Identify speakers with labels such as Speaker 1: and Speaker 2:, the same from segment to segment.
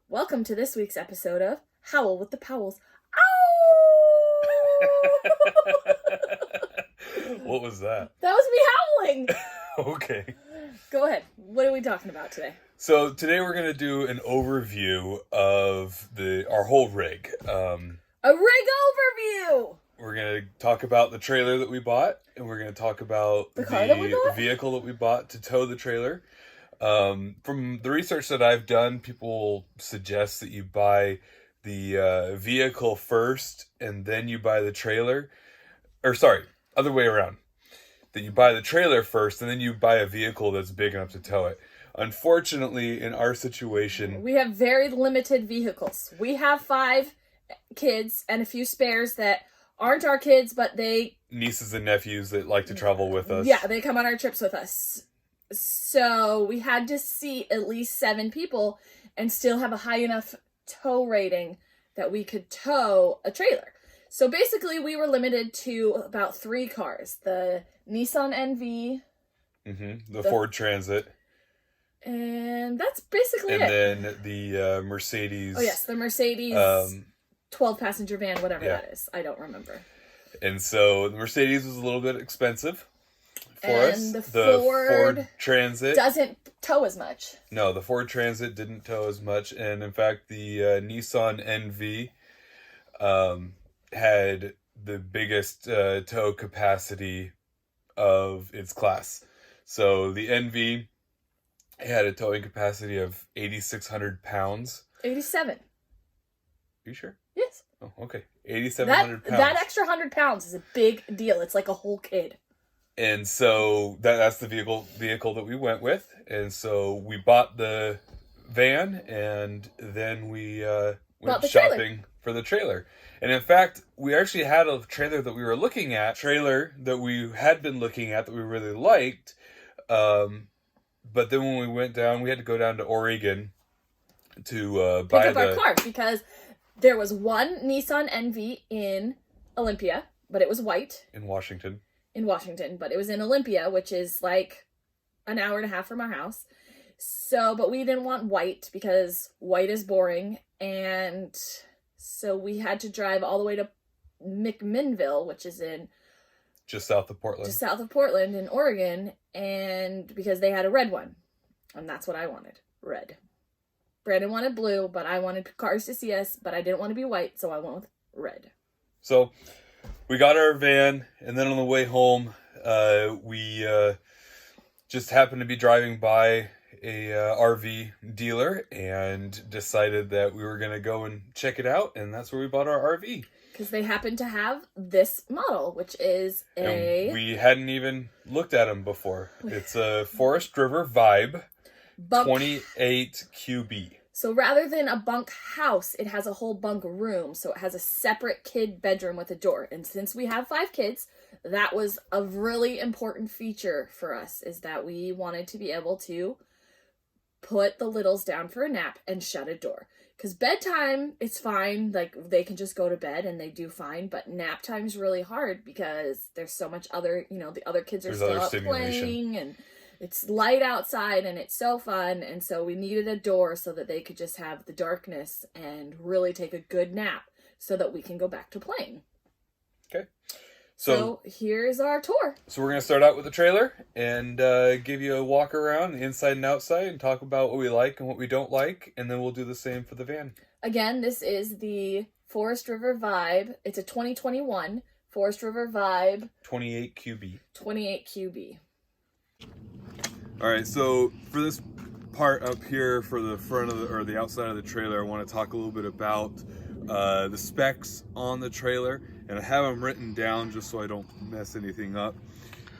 Speaker 1: Welcome to this week's episode of Howl with the Powells. Ow!
Speaker 2: What was that?
Speaker 1: That was me howling.
Speaker 2: Okay.
Speaker 1: Go ahead. What are we talking about today?
Speaker 2: So today we're going to do an overview of our whole rig.
Speaker 1: A rig overview.
Speaker 2: We're going to talk about the trailer that we bought, and we're going to talk about
Speaker 1: The car that we bought?
Speaker 2: vehicle that we bought to tow the trailer. From the research that I've done, people suggest that you buy the vehicle first and then you buy the trailer. Or sorry, other way around. That you buy the trailer first and then you buy a vehicle that's big enough to tow it. Unfortunately, in our situation,
Speaker 1: We have very limited vehicles. We have 5 kids and a few spares that aren't our kids, but they...
Speaker 2: nieces and nephews that like to travel with us.
Speaker 1: Yeah, they come on our trips with us. So we had to seat at least 7 people and still have a high enough tow rating that we could tow a trailer. So basically we were limited to about 3 cars. The Nissan NV.
Speaker 2: The Ford Transit.
Speaker 1: And that's basically
Speaker 2: And
Speaker 1: it.
Speaker 2: then the Mercedes.
Speaker 1: Oh yes, the Mercedes 12-passenger van, whatever
Speaker 2: yeah.
Speaker 1: that is. I don't remember.
Speaker 2: And so the Mercedes was a little bit expensive for
Speaker 1: And
Speaker 2: us.
Speaker 1: the Ford
Speaker 2: Transit
Speaker 1: doesn't tow as much.
Speaker 2: No, the Ford Transit didn't tow as much, and in fact, the Nissan NV had the biggest tow capacity of its class. So the NV had a towing capacity of 8,600 pounds.
Speaker 1: 87.
Speaker 2: Are you sure?
Speaker 1: Yes.
Speaker 2: Oh, okay. 8,700 pounds.
Speaker 1: That extra 100 pounds is a big deal. It's like a whole kid.
Speaker 2: And so that's the vehicle that we went with. And so we bought the van, and then we went shopping for the trailer. And in fact, we actually had a trailer that we were looking at, that we had been looking at that we really liked. But then when we went down, we had to go down to Oregon to buy
Speaker 1: pick up our car, because there was one Nissan NV in Olympia, but it was white.
Speaker 2: In Washington,
Speaker 1: but it was in Olympia, which is like an hour and a half from our house. So, but we didn't want white because white is boring. And so we had to drive all the way to McMinnville, which is
Speaker 2: just south of Portland
Speaker 1: in Oregon. And because they had a red one, and that's what I wanted, red. Brandon wanted blue, but I wanted cars to see us, but I didn't want to be white, so I went with red.
Speaker 2: So we got our van, and then on the way home, we just happened to be driving by a RV dealer and decided that we were going to go and check it out, and that's where we bought our RV.
Speaker 1: Because they happened to have this model, which is
Speaker 2: and we hadn't even looked at them before. It's a Forest River Vibe 28 QB.
Speaker 1: So rather than a bunk house, it has a whole bunk room. So it has a separate kid bedroom with a door. And since we have 5 kids, that was a really important feature for us, is that we wanted to be able to put the littles down for a nap and shut a door. Because bedtime, it's fine. Like, they can just go to bed and they do fine. But nap time's really hard because there's so much other, the other kids are still out playing, and it's light outside and it's so fun. And so we needed a door so that they could just have the darkness and really take a good nap so that we can go back to playing.
Speaker 2: Okay.
Speaker 1: So here's our tour.
Speaker 2: So we're going to start out with the trailer and give you a walk around inside and outside and talk about what we like and what we don't like. And then we'll do the same for the van. Again,
Speaker 1: this is the Forest River Vibe. It's a 2021 Forest River Vibe.
Speaker 2: 28 QB.
Speaker 1: 28 QB.
Speaker 2: All right, so for this part up here for the front of the outside of the trailer, I want to talk a little bit about the specs on the trailer. And I have them written down just so I don't mess anything up.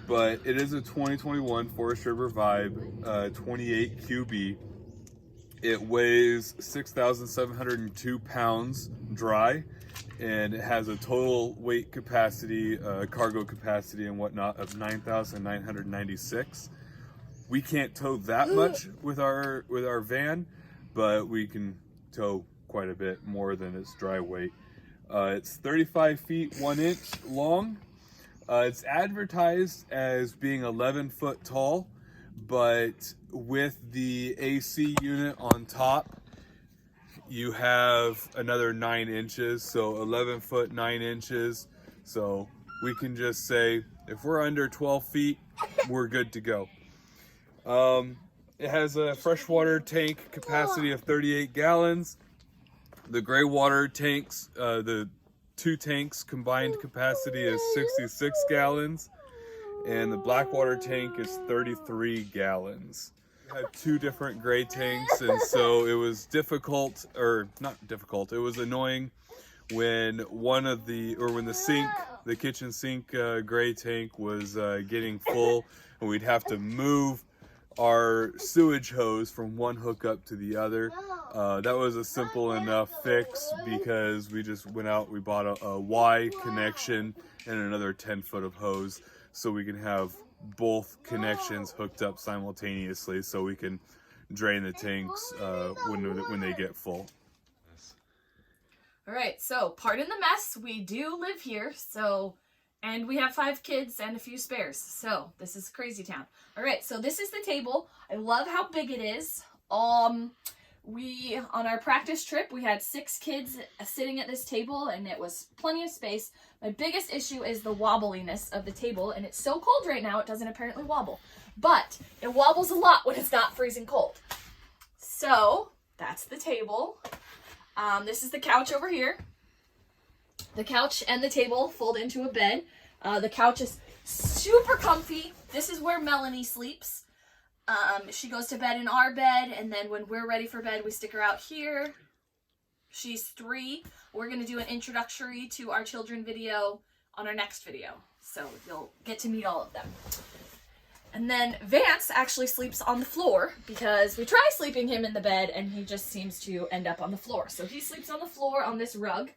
Speaker 2: But it is a 2021 Forest River Vibe 28 QB. It weighs 6,702 pounds dry. And it has a total weight capacity, cargo capacity and whatnot of 9,996. We can't tow that much with our van, but we can tow quite a bit more than its dry weight. It's 35 feet 1 inch long. It's advertised as being 11 foot tall, but with the AC unit on top, you have another 9 inches, so 11 foot 9 inches. So we can just say if we're under 12 feet, we're good to go. It has a freshwater tank capacity of 38 gallons. The gray water tanks, the 2 tanks combined capacity is 66 gallons. And the black water tank is 33 gallons. We had 2 different gray tanks, and so it was difficult, or not difficult, it was annoying when when the kitchen sink gray tank was getting full, and we'd have to move our sewage hose from one hookup to the other. That was a simple enough fix because we just went out, we bought a Y connection and another 10 foot of hose, so we can have both connections hooked up simultaneously so we can drain the tanks when they get full.
Speaker 1: All right, so pardon the mess. We do live here, and we have 5 kids and a few spares. So this is crazy town. All right, so this is the table. I love how big it is. On our practice trip, we had 6 kids sitting at this table, and it was plenty of space. My biggest issue is the wobbliness of the table, and it's so cold right now, it doesn't apparently wobble. But it wobbles a lot when it's not freezing cold. So that's the table. This is the couch over here. The couch and the table fold into a bed. The couch is super comfy. This is where Melanie sleeps. She goes to bed in our bed, and then when we're ready for bed, we stick her out here. She's 3. We're going to do an introductory to our children video on our next video, so you'll get to meet all of them. And then Vance actually sleeps on the floor because we try sleeping him in the bed, and he just seems to end up on the floor. So he sleeps on the floor on this rug.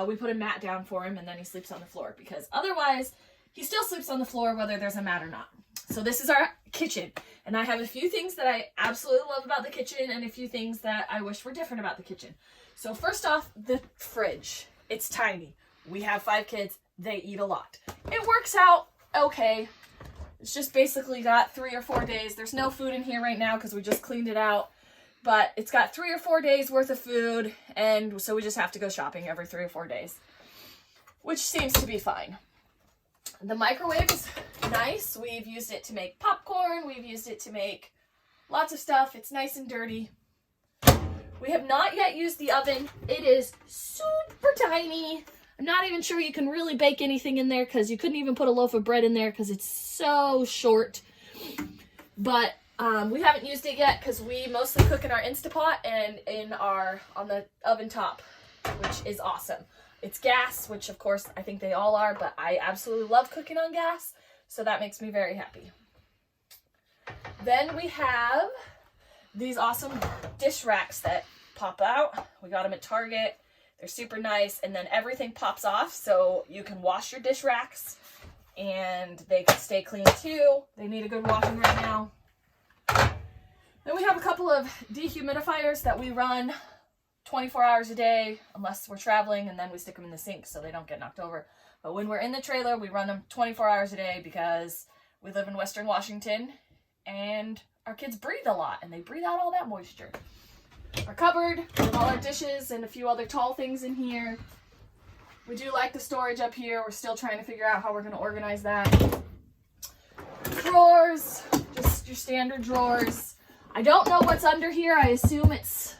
Speaker 1: We put a mat down for him, and then he sleeps on the floor because otherwise he still sleeps on the floor whether there's a mat or not. So this is our kitchen, and I have a few things that I absolutely love about the kitchen and a few things that I wish were different about the kitchen. So first off, the fridge. It's tiny. We have 5 kids. They eat a lot. It works out okay. It's just basically got 3 or 4 days. There's no food in here right now because we just cleaned it out, but it's got 3 or 4 days worth of food, and so we just have to go shopping every 3 or 4 days, which seems to be fine. The microwave is nice. We've used it to make popcorn. We've used it to make lots of stuff. It's nice and dirty. We have not yet used the oven. It is super tiny. I'm not even sure you can really bake anything in there because you couldn't even put a loaf of bread in there because it's so short. But we haven't used it yet because we mostly cook in our Instapot and on the oven top, which is awesome. It's gas, which of course I think they all are, but I absolutely love cooking on gas, so that makes me very happy. Then we have these awesome dish racks that pop out. We got them at Target. They're super nice, and then everything pops off, so you can wash your dish racks, and they can stay clean too. They need a good washing right now. Then we have a couple of dehumidifiers that we run 24 hours a day, unless we're traveling, and then we stick them in the sink so they don't get knocked over. But when we're in the trailer, we run them 24 hours a day because we live in Western Washington, and our kids breathe a lot, and they breathe out all that moisture. Our cupboard with all our dishes and a few other tall things in here. We do like the storage up here. We're still trying to figure out how we're going to organize that. Drawers, just your standard drawers. I don't know what's under here. I assume it's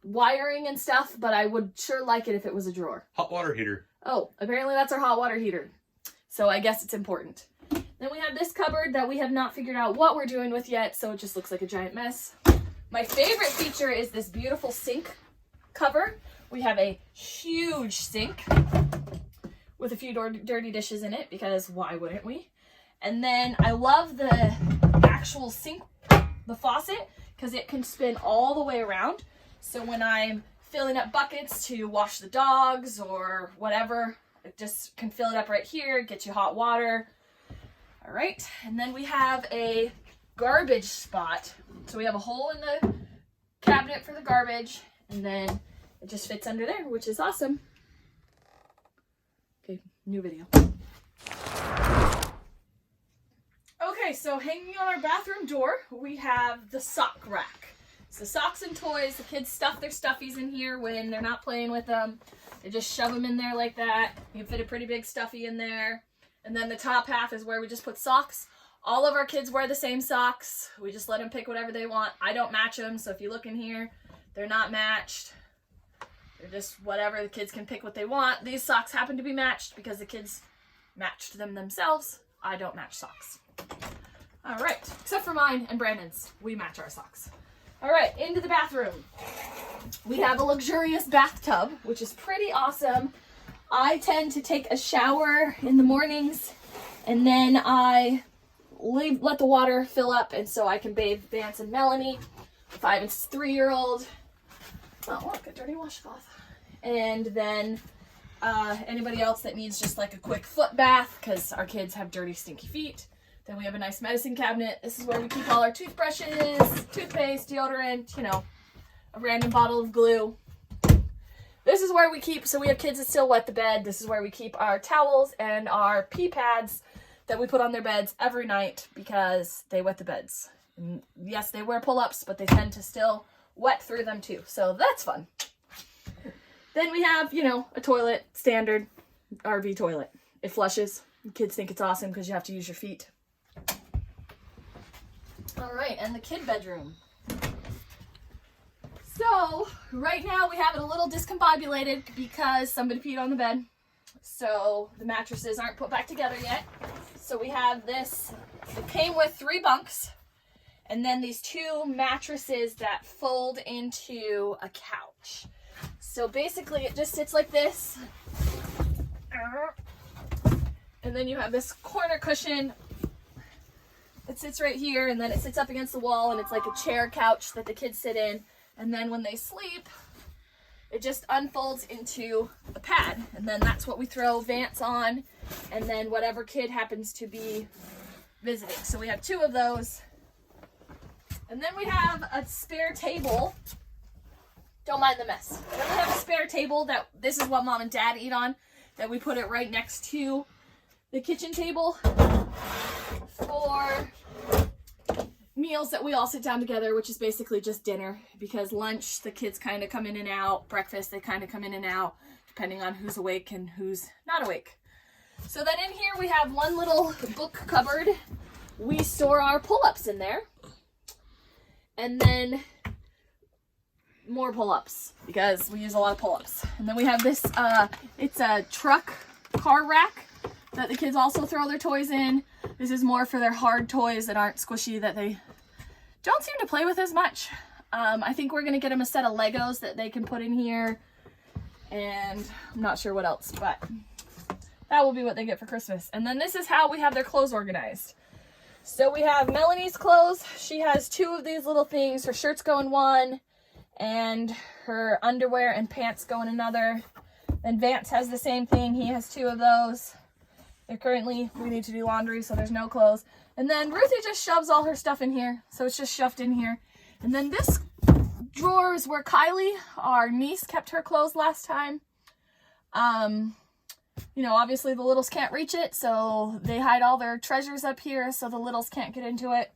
Speaker 1: wiring and stuff, but I would sure like it if it was a drawer.
Speaker 2: Hot water heater.
Speaker 1: Oh, apparently that's our hot water heater. So I guess it's important. Then we have this cupboard that we have not figured out what we're doing with yet, so it just looks like a giant mess. My favorite feature is this beautiful sink cover. We have a huge sink with a few dirty dishes in it because why wouldn't we? And then I love the actual sink, the faucet, because it can spin all the way around. So when I'm filling up buckets to wash the dogs or whatever, it just can fill it up right here, get you hot water. All right, and then we have a garbage spot. So we have a hole in the cabinet for the garbage, and then it just fits under there, which is awesome. Okay, new video. Okay, so hanging on our bathroom door, we have the sock rack. So socks and toys, the kids stuff their stuffies in here when they're not playing with them. They just shove them in there like that. You can fit a pretty big stuffy in there. And then the top half is where we just put socks. All of our kids wear the same socks. We just let them pick whatever they want. I don't match them, so if you look in here, they're not matched. They're just whatever. The kids can pick what they want. These socks happen to be matched because the kids matched them themselves. I don't match socks. All right, except for mine and Brandon's. We match our socks. All right, into the bathroom. We have a luxurious bathtub, which is pretty awesome. I tend to take a shower in the mornings, and then I let the water fill up, and so I can bathe Vance and Melanie, 5 and 3-year-old. Oh, look, a dirty washcloth. And then anybody else that needs just like a quick foot bath, because our kids have dirty, stinky feet. Then we have a nice medicine cabinet. This is where we keep all our toothbrushes, toothpaste, deodorant, you know, a random bottle of glue. This is where we keep, so we have kids that still wet the bed. This is where we keep our towels and our pee pads that we put on their beds every night because they wet the beds. And yes, they wear pull-ups, but they tend to still wet through them too. So that's fun. Then we have, you know, a toilet, standard RV toilet. It flushes. Kids think it's awesome because you have to use your feet. All right, and the kid bedroom. So right now we have it a little discombobulated because somebody peed on the bed. So the mattresses aren't put back together yet. So we have this, it came with 3 bunks and then these 2 mattresses that fold into a couch. So basically it just sits like this. And then you have this corner cushion. It sits right here, and then it sits up against the wall, and it's like a chair couch that the kids sit in. And then when they sleep, it just unfolds into a pad. And then that's what we throw Vance on, and then whatever kid happens to be visiting. So we have 2 of those. And then we have a spare table. Don't mind the mess. Then we have a spare table that this is what Mom and Dad eat on, that we put it right next to the kitchen table for meals that we all sit down together, which is basically just dinner, because lunch the kids kind of come in and out, breakfast they kind of come in and out depending on who's awake and who's not awake. So then in here we have one little book cupboard. We store our pull-ups in there, and then more pull-ups because we use a lot of pull-ups. And then we have this it's a truck car rack that the kids also throw their toys in. This is more for their hard toys that aren't squishy, that they don't seem to play with as much. I think we're going to get them a set of Legos that they can put in here. And I'm not sure what else, but that will be what they get for Christmas. And then this is how we have their clothes organized. So we have Melanie's clothes. She has 2 of these little things. Her shirts go in one, and her underwear and pants go in another. Then Vance has the same thing. He has 2 of those. We need to do laundry, so there's no clothes. And then Ruthie just shoves all her stuff in here, so it's just shoved in here. And then this drawer is where Kylie, our niece, kept her clothes last time. You know, obviously the littles can't reach it, so they hide all their treasures up here so the littles can't get into it.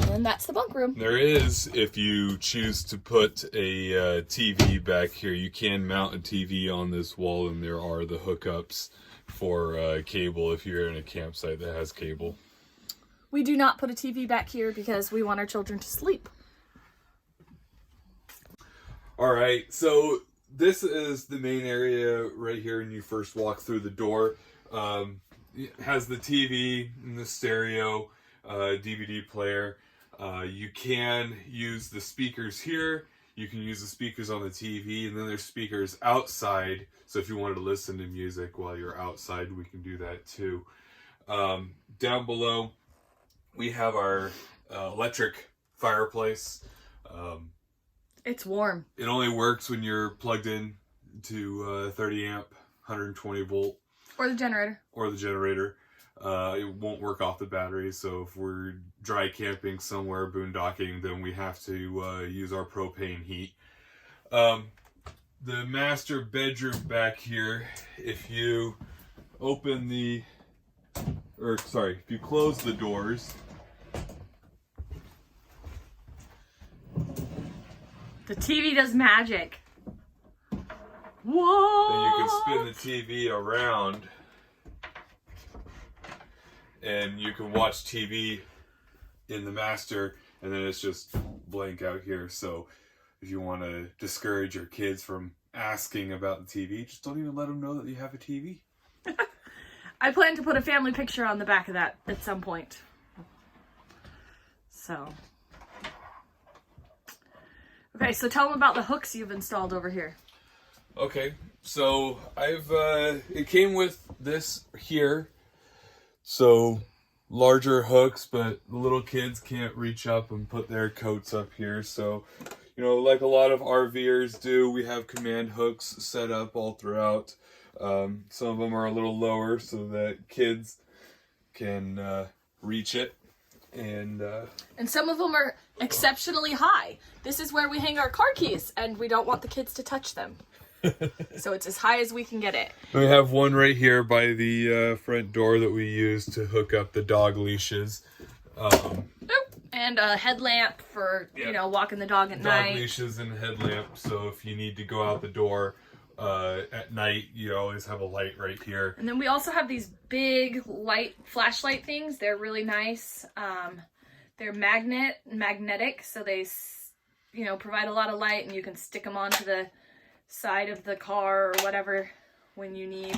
Speaker 1: And that's the bunk room.
Speaker 2: There is, if you choose to put a TV back here, you can mount a TV on this wall, and there are the hookups for cable if you're in a campsite that has cable.
Speaker 1: We do not put a TV back here because we want our children to sleep.
Speaker 2: All right, so this is the main area right here when you first walk through the door. It has the TV and the stereo, DVD player. You can use the speakers here. You can use the speakers on the TV, and then there's speakers outside. So if you wanted to listen to music while you're outside, we can do that too. Down below, we have our electric fireplace.
Speaker 1: It's warm.
Speaker 2: It only works when you're plugged in to 30 amp, 120 volt.
Speaker 1: Or the generator.
Speaker 2: Or the generator. It won't work off the battery, so if we're dry camping somewhere, boondocking, then we have to use our propane heat. The master bedroom back here, if you close the doors,
Speaker 1: The TV does magic. Whoa!
Speaker 2: Then you can spin the TV around and you can watch TV in the master, and then it's just blank out here. So if you want to discourage your kids from asking about the TV, just don't even let them know that you have a TV.
Speaker 1: I plan to put a family picture on the back of that at some point. So. Okay, so tell them about the hooks you've installed over here.
Speaker 2: Okay, so it came with this here. So larger hooks, but the little kids can't reach up and put their coats up here. So, you know, like a lot of RVers do, we have command hooks set up all throughout. Some of them are a little lower so that kids can reach it. And
Speaker 1: some of them are exceptionally high. This is where we hang our car keys, and we don't want the kids to touch them. So it's as high as we can get it.
Speaker 2: We have one right here by the front door that we use to hook up the dog leashes.
Speaker 1: And a headlamp for, you know, walking the dog at night.
Speaker 2: Dog leashes and a headlamp, so if you need to go out the door at night, you always have a light right here.
Speaker 1: And then we also have these big flashlight things. They're really nice. They're magnetic, so they, you know, provide a lot of light, and you can stick them onto the side of the car or whatever when you need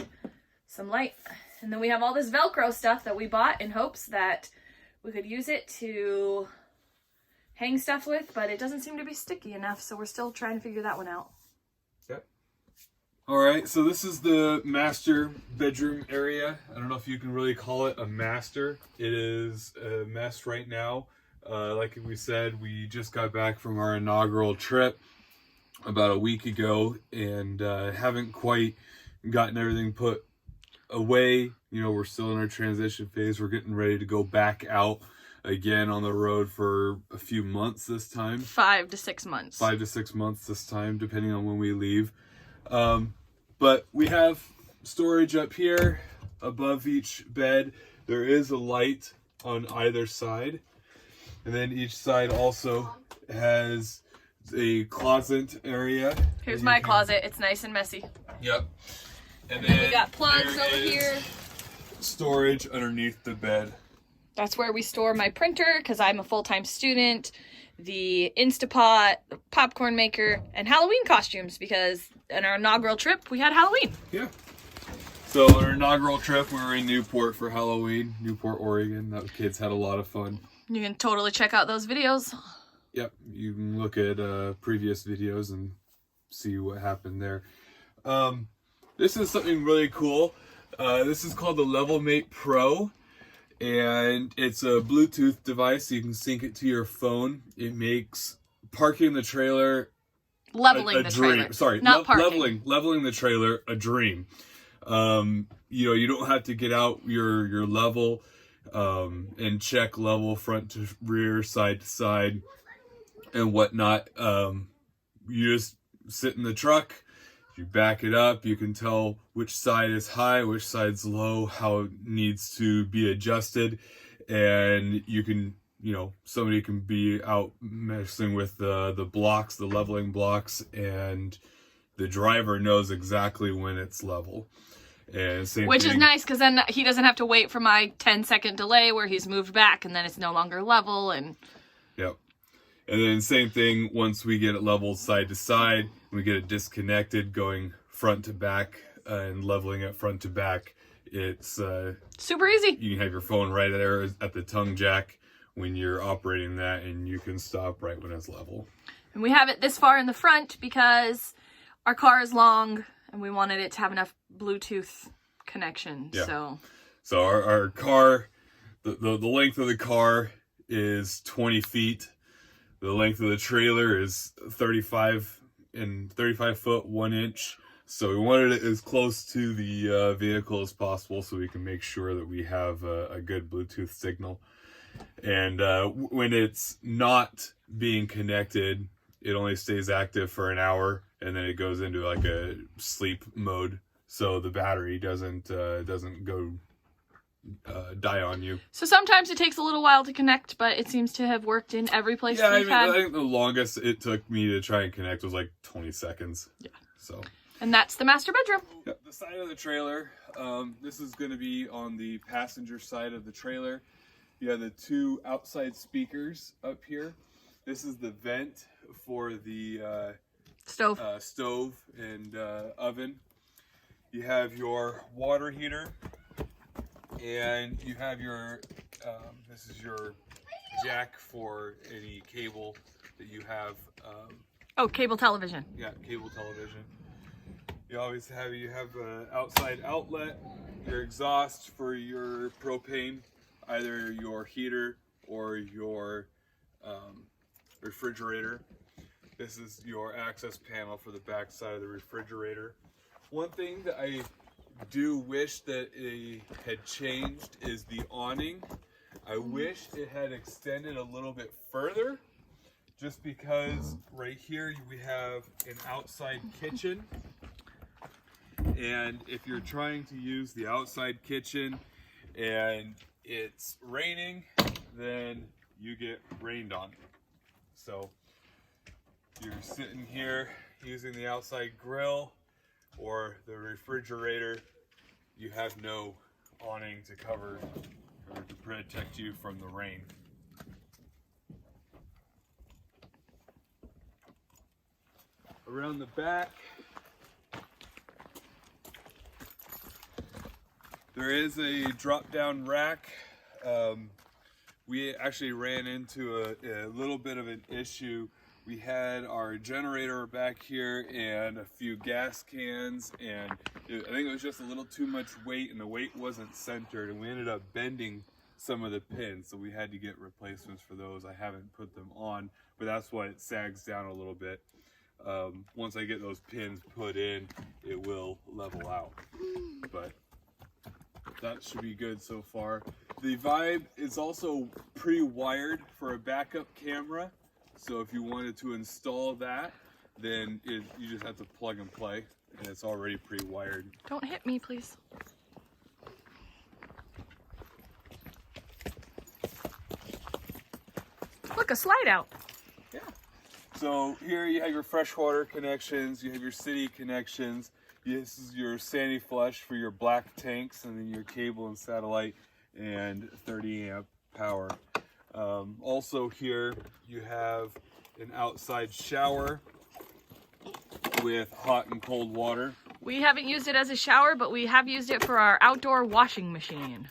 Speaker 1: some light. And then we have all this Velcro stuff that we bought in hopes that we could use it to hang stuff with, but it doesn't seem to be sticky enough, so we're still trying to figure that one out.
Speaker 2: Yep. All right, so this is the master bedroom area. I don't know if you can really call it a master. It is a mess right now. Like we said, we just got back from our inaugural trip about a week ago, and haven't quite gotten everything put away. You know, we're still in our transition phase. We're getting ready to go back out again on the road for a few months this time.
Speaker 1: 5 to 6 months.
Speaker 2: 5 to 6 months this time, depending on when we leave. But we have storage up here above each bed. There is a light on either side, and then each side also has a closet area.
Speaker 1: Here's my closet. It's nice and messy.
Speaker 2: Yep. And
Speaker 1: then we got plugs over here.
Speaker 2: Storage underneath the bed.
Speaker 1: That's where we store my printer because I'm a full-time student, the Instapot, the popcorn maker, and Halloween costumes because in our inaugural trip we had Halloween.
Speaker 2: Yeah. So on our inaugural trip we were in Newport for Halloween, Newport, Oregon. The kids had a lot of fun. You
Speaker 1: can totally check out those videos.
Speaker 2: Yep, you can look at previous videos and see what happened there. This is something really cool. This is called the LevelMate Pro, and it's a Bluetooth device. So you can sync it to your phone. It makes parking the trailer
Speaker 1: leveling the
Speaker 2: dream.
Speaker 1: Trailer.
Speaker 2: Sorry,
Speaker 1: not parking.
Speaker 2: Leveling the trailer a dream. You know, you don't have to get out your level and check level front to rear, side to side, and whatnot. You just sit in the truck, you back it up, you can tell which side is high, which side's low, how it needs to be adjusted, and you can, you know, somebody can be out messing with the blocks, the leveling blocks, and the driver knows exactly when it's level. And
Speaker 1: which is nice because then he doesn't have to wait for my 10-second delay where he's moved back and then it's no longer level. And
Speaker 2: yep. And then same thing, once we get it leveled side to side, we get it disconnected going front to back and leveling it front to back. It's
Speaker 1: super easy.
Speaker 2: You can have your phone right there at the tongue jack when you're operating that, and you can stop right when it's level.
Speaker 1: And we have it this far in the front because our car is long and we wanted it to have enough Bluetooth connection. Yeah.
Speaker 2: So our car, the length of the car is 20 feet. The length of the trailer is 35 foot 1 inch. So we wanted it as close to the vehicle as possible so we can make sure that we have a good Bluetooth signal. And when it's not being connected, it only stays active for an hour, and then it goes into like a sleep mode. So the battery doesn't go die on you.
Speaker 3: So sometimes it takes a little while to connect, but it seems to have worked in every place
Speaker 2: Yeah,
Speaker 3: we've had.
Speaker 2: I think the longest it took me to try and connect was like 20 seconds.
Speaker 3: Yeah.
Speaker 2: So.
Speaker 3: And that's the master bedroom.
Speaker 2: Yep, the side of the trailer. This is going to be on the passenger side of the trailer. You have the 2 outside speakers up here. This is the vent for the stove and oven. You have your water heater, and you have your this is your jack for any cable that you have.
Speaker 3: Oh, cable television.
Speaker 2: Yeah, cable television. You always have an outside outlet, your exhaust for your propane, either your heater or your refrigerator. This is your access panel for the back side of the refrigerator. One thing that I do wish that it had changed is the awning. I wish it had extended a little bit further, just because right here we have an outside kitchen. And if you're trying to use the outside kitchen and it's raining, then you get rained on. So you're sitting here using the outside grill or the refrigerator, you have no awning to cover or to protect you from the rain. Around the back, there is a drop-down rack. We actually ran into a little bit of an issue. We had our generator back here and a few gas cans, and I think it was just a little too much weight, and the weight wasn't centered, and we ended up bending some of the pins, so we had to get replacements for those. I haven't put them on, but that's why it sags down a little bit. Once I get those pins put in, it will level out. But that should be good so far. The Vibe is also pre-wired for a backup camera. So if you wanted to install that, then you just have to plug and play, and it's already pre-wired.
Speaker 3: Don't hit me, please. Look, a slide out.
Speaker 2: Yeah. So here you have your freshwater connections, you have your city connections. This is your Sandy Flush for your black tanks, and then your cable and satellite and 30 amp power. Also here you have an outside shower with hot and cold water.
Speaker 3: We haven't used it as a shower, but we have used it for our outdoor washing machine.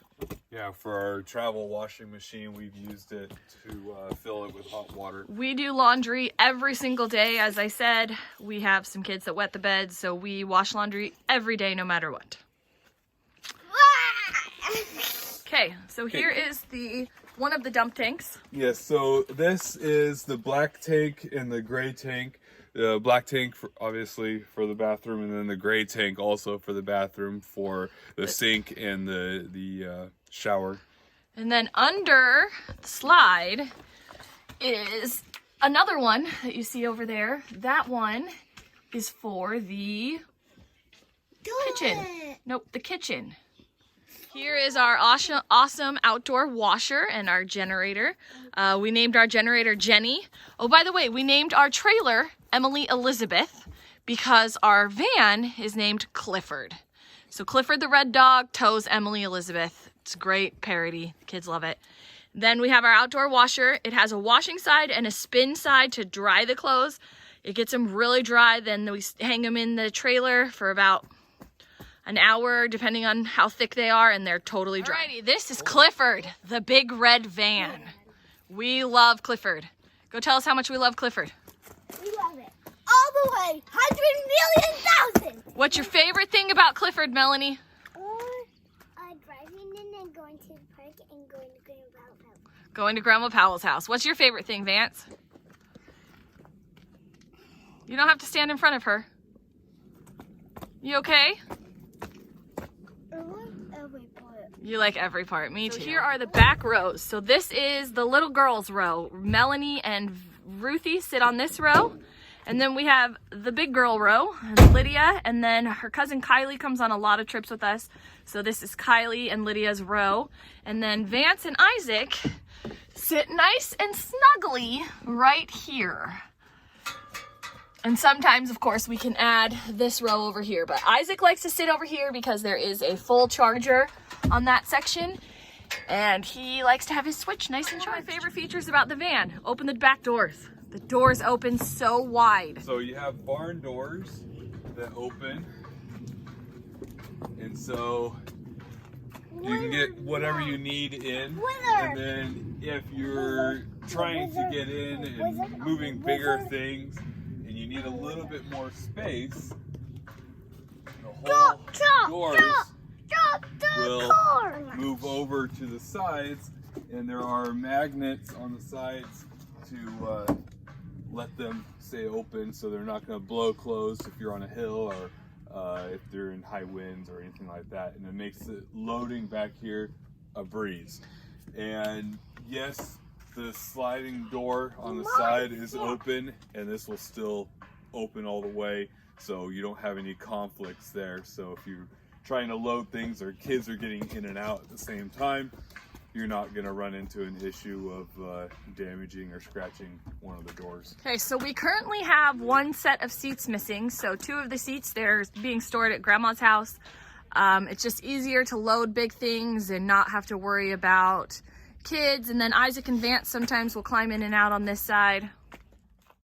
Speaker 2: Yeah, for our travel washing machine, we've used it to fill it with hot water.
Speaker 3: We do laundry every single day. As I said, we have some kids that wet the beds, so we wash laundry every day, no matter what. Okay, so here is one of the dump tanks.
Speaker 2: Yes, so this is the black tank and the gray tank. The black tank, obviously, for the bathroom, and then the gray tank also for the bathroom for the sink and the shower.
Speaker 3: And then under the slide is another one that you see over there. That one is for the kitchen. Nope, the kitchen. Here is our awesome outdoor washer and our generator. We named our generator Jenny. Oh, by the way, we named our trailer Emily Elizabeth because our van is named Clifford. So Clifford the red dog tows Emily Elizabeth. It's a great parody. The kids love it. Then we have our outdoor washer. It has a washing side and a spin side to dry the clothes. It gets them really dry. Then we hang them in the trailer for about an hour, depending on how thick they are, and they're totally dry. Alrighty, this is Clifford, the big red van. We love Clifford. Go tell us how much we love Clifford.
Speaker 4: We love it. All the way, 100,000,000.
Speaker 3: What's your favorite thing about Clifford, Melanie?
Speaker 4: Driving in and going to the park and going to Grandma Powell's house.
Speaker 3: Going to Grandma Powell's house. What's your favorite thing, Vance? You don't have to stand in front of her. You okay? You like every part. Me too. So here are the back rows. So this is the little girls row. Melanie and Ruthie sit on this row, And then we have the big girl row, Lydia, and then her cousin Kylie comes on a lot of trips with us. So this is Kylie and Lydia's row. And then Vance and Isaac sit nice and snuggly right here. And sometimes, of course, we can add this row over here. But Isaac likes to sit over here because there is a full charger on that section. And he likes to have his Switch nice and charged. One of my favorite features about the van, open the back doors. The doors open so wide.
Speaker 2: So you have barn doors that open. And so you can get whatever you need in. And then if you're trying to get in and moving bigger things and you need a little bit more space, the whole doors will move over to the sides, and there are magnets on the sides to let them stay open so they're not going to blow closed if you're on a hill or if they're in high winds or anything like that, and it makes it loading back here a breeze. And yes, the sliding door on the side is open, and this will still open all the way, so you don't have any conflicts there. So if you're trying to load things or kids are getting in and out at the same time, you're not going to run into an issue of damaging or scratching one of the doors.
Speaker 3: Okay, so we currently have one set of seats missing. So 2 of the seats, they're being stored at Grandma's house. It's just easier to load big things and not have to worry about kids. And then Isaac and Vance sometimes will climb in and out on this side